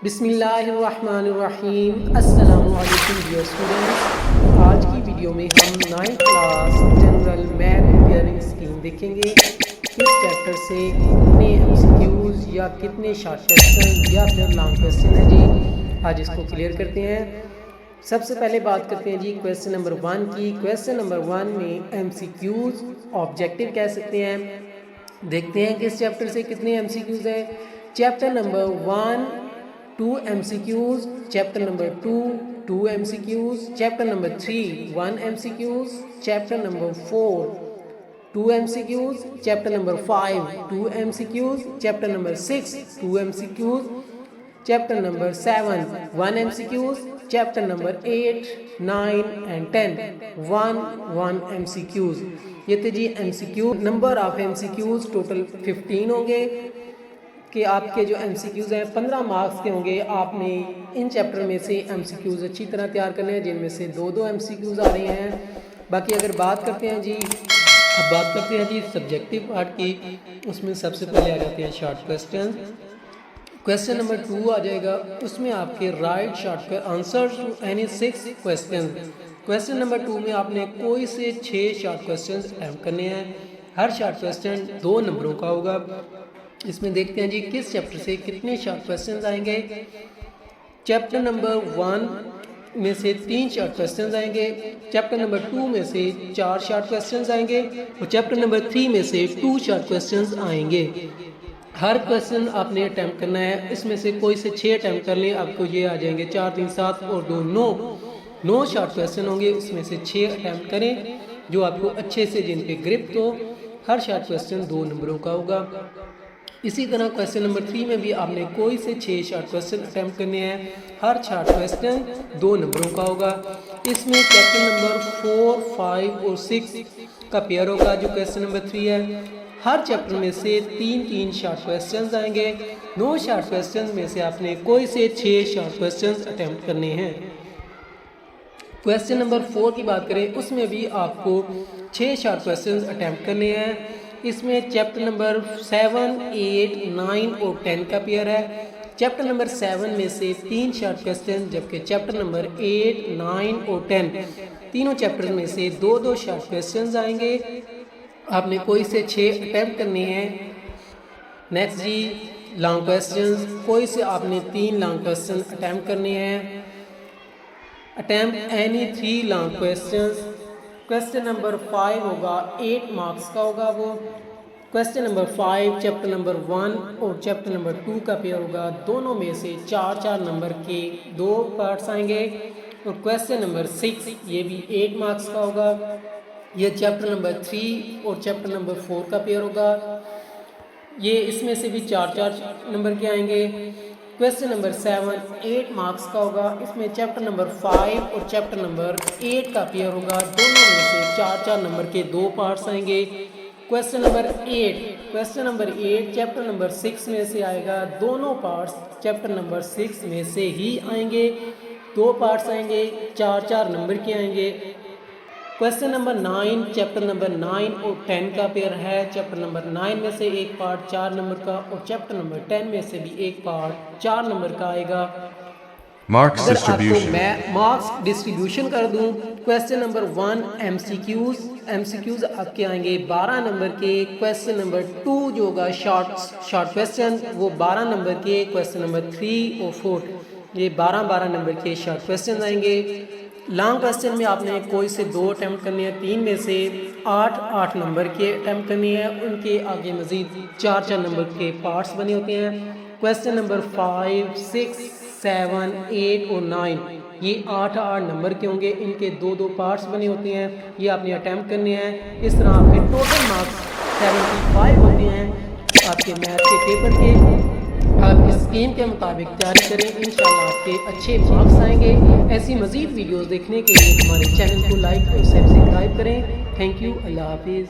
बिस्मिल्लाहिर्रहमानिर्रहीम। अस्सलामु अलैकुम डियर स्टूडेंट्स। आज की वीडियो में हम 9th class general math pairing scheme देखेंगे। इस चैप्टर से कितने एमसीक्यूज़ या कितने शॉर्ट क्वेश्चन या फिर लॉन्ग क्वेश्चन है जी, आज इसको क्लियर करते हैं। सबसे पहले बात करते हैं जी क्वेश्चन नंबर 1 की। क्वेश्चन नंबर 1 में एमसीक्यूज़ ऑब्जेक्टिव कह सकते हैं। देखते हैं कि इस चैप्टर से कितने एमसीक्यूज़ हैं। Chapter number 1 2 MCQs, chapter number 2 2 MCQs, chapter number 3 1 MCQs, chapter number 4 2 MCQs, chapter number 5 2 MCQs, chapter number 6 2 MCQs, chapter number 7 1 MCQs, chapter number 8 9 and 10 1 MCQs। ये थे जी MCQ। Number of MCQs total 15 होंगे कि आपके जो MCQs हैं 15 marks के होंगे। आपने इन चैप्टर में से MCQs अच्छी तरह तैयार करने हैं, जिनमें से 2 MCQs आ रहे हैं। बाकी अगर बात करते हैं जी, अब बात करते हैं जी सब्जेक्टिव पार्ट की। उसमें सबसे पहले आ जाते हैं शॉर्ट क्वेश्चन। क्वेश्चन नंबर 2 आ जाएगा, उसमें आपके write short answer to any 6 question. Question number 2 में आपने कोई से 6 शॉर्ट क्वेश्चन अटेम्प्ट करने हैं। हर शॉर्ट क्वेश्चन 2 नंबरों का होगा। इसमें देखते हैं जी किस चैप्टर से कितने शॉर्ट क्वेश्चंस आएंगे। चैप्टर नंबर 1 में से 3 शॉर्ट क्वेश्चंस आएंगे, चैप्टर नंबर 2 में से 4 शॉर्ट क्वेश्चंस आएंगे और चैप्टर नंबर 3 में से 2 शॉर्ट क्वेश्चंस आएंगे। हर क्वेश्चन आपने अटैम्प्ट करना है। इसमें से कोई से 6 अटैम्प्ट कर लें, आपको ये आ जाएंगे 4 3 7 और 2 9 शॉर्ट क्वेश्चन होंगे। उसमें से 6 अटैम्प्ट करें जो आपको अच्छे से जिन पे ग्रिप हो। हर शॉर्ट क्वेश्चन 2 नंबरों का होगा। इसी तरह क्वेश्चन नंबर 3 में भी आपने कोई से 6 शॉर्ट क्वेश्चन अटैम्प्ट करने हैं। हर शॉर्ट क्वेश्चन 2 नंबरों का होगा। इसमें चैप्टर नंबर 4 5 और 6 का पेयर होगा जो क्वेश्चन नंबर 3 है। हर चैप्टर में से 3 शॉर्ट क्वेश्चन आएंगे। 9 शॉर्ट क्वेश्चन में से आपने कोई से 6 शॉर्ट क्वेश्चन अटैम्प्ट करने हैं। क्वेश्चन नंबर 4 की बात करें, उसमें भी आपको 6 शॉर्ट क्वेश्चन अटैम्प्ट करने हैं। इसमें चैप्टर नंबर 7 8 9 और 10 का पेयर है। चैप्टर नंबर 7 में से 3 शॉर्ट क्वेश्चन, जबकि चैप्टर नंबर 8 9 और 10 तीनों चैप्टर में से 2 शॉर्ट क्वेश्चन आएंगे। आपने कोई से 6 अटैम्प्ट करने हैं। नेक्स्ट जी लॉन्ग क्वेश्चंस, कोई से आपने 3 लॉन्ग क्वेश्चन अटैम्प्ट करने हैं। Attempt any 3 long questions. Question number 5 होगा 8 मार्क्स का होगा वो। क्वेश्चन नंबर 5 चैप्टर नंबर 1 और चैप्टर नंबर 2 का पेयर होगा। दोनों में से 4 नंबर के 2 पार्ट्स आएंगे। और क्वेश्चन नंबर 6 ये भी 8 मार्क्स का होगा। ये चैप्टर नंबर 3 और चैप्टर नंबर 4 का पेयर होगा। ये इसमें से भी 4 नंबर के आएंगे। क्वेश्चन नंबर 7 8 मार्क्स का होगा। इसमें चैप्टर नंबर 5 और चैप्टर नंबर 8 का पेयर होगा। दोनों में से 4 नंबर के 2 पार्ट्स आएंगे। क्वेश्चन नंबर 8 चैप्टर नंबर 6 में से आएगा। दोनों पार्ट्स चैप्टर नंबर 6 में से ही आएंगे। 2 पार्ट्स आएंगे, 4 नंबर के आएंगे। क्वेश्चन नंबर 9 चैप्टर नंबर 9 और 10 का पेयर है। चैप्टर नंबर 9 में से एक पार्ट 4 नंबर का और चैप्टर नंबर 10 में से भी एक पार्ट 4 नंबर का आएगा। मार्क्स अगर आपको डिस्ट्रीब्यूशन मैं मार्क्स डिस्ट्रीब्यूशन कर दूं, क्वेश्चन नंबर 1 एमसीक्यूज आपके आएंगे 12 नंबर के। क्वेश्चन नंबर 2 जो होगा शॉर्ट क्वेश्चन वो 12 नंबर के। क्वेश्चन नंबर 3 और 4 ये 12 नंबर के शॉर्ट क्वेश्चन आएंगे। लॉन्ग क्वेश्चन में आपने कोई से 2 अटैम्प्ट करने हैं। 3 में से 8 नंबर के अटैम्प्ट करने हैं। उनके आगे मज़ीद 4 नंबर के पार्ट्स बने होते हैं। क्वेश्चन नंबर 5 6 7 8 और 9 ये 8 नंबर के होंगे। इनके 2 पार्ट्स बने होते हैं। ये आपने अटैम्प्ट करने हैं। इस तरह आपके टोटल मार्क्स 75 होते हैं आपके मैथ के पेपर के। आप इस स्कीम के मुताबिक तैयारी करें, इंशाल्लाह आपके अच्छे मार्क्स आएंगे। ऐसी मज़ीद वीडियोस देखने के लिए हमारे चैनल को लाइक और सब्सक्राइब करें। थैंक यू, अल्लाह हाफिज़।